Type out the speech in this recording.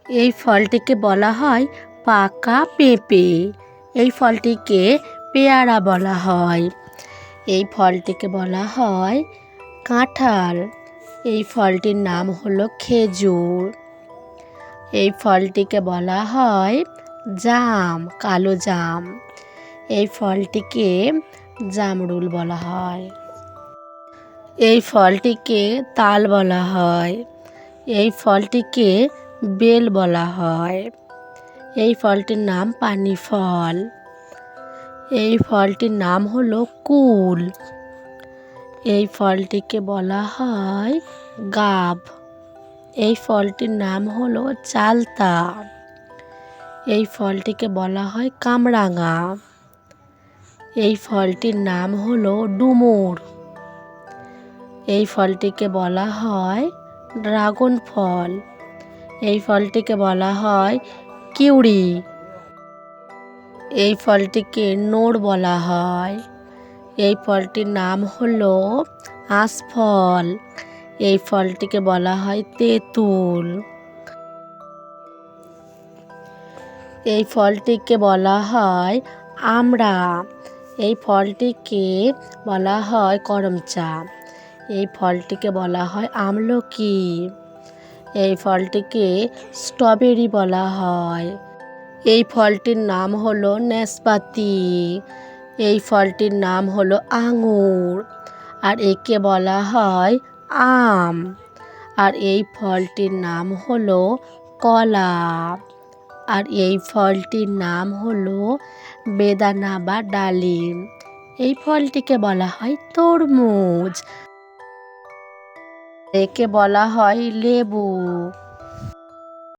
এই ফলটিকে বলা হয় পাকা পেঁপে। এই ফলটিকে পেয়ারা বলা হয়। এই ফলটিকে বলা হয় কাঁঠাল। এই ফলটির নাম হলো খেজুর। এই ফলটিকে বলা হয় জাম, কালো জাম। এই ফলটিকে জামরুল বলা হয়। এই ফলটিকে তাল বলা হয়। এই ফলটিকে বেল বলা হয়। এই ফলটির নাম পানি ফল। এই ফলটির নাম হলো কুল। এই ফলটিকে বলা হয় গাব। এই ফলটির নাম হলো চালতা। এই ফলটিকে বলা হয় কামরাঙা। এই ফলটির নাম হলো ডুমুর। এই ফলটিকে বলা হয় ড্রাগন ফল। এই ফলটিকে বলা হয় কিউড়ি। এই ফলটিকে নোড় বলা হয়। এই ফলটির নাম হলো আঁশফল। এই ফলটিকে বলা হয় তেঁতুল। এই ফলটিকে বলা হয় আমড়া। এই ফলটিকে বলা হয় করমচা। এই ফলটিকে বলা হয় আমলকি। এই ফলটিকে স্ট্রবেরি বলা হয়। এই ফলটির নাম হলো নাশপাতি। এই ফলটির নাম হলো আঙুর। আর একে বলা হয় আম। আর এই ফলটির নাম হলো কলা। আর এই ফলটির নাম হলো বেদানা বা ডালিম। এই ফলটিকে বলা হয় তরমুজ। একে বলা হয় লেবু।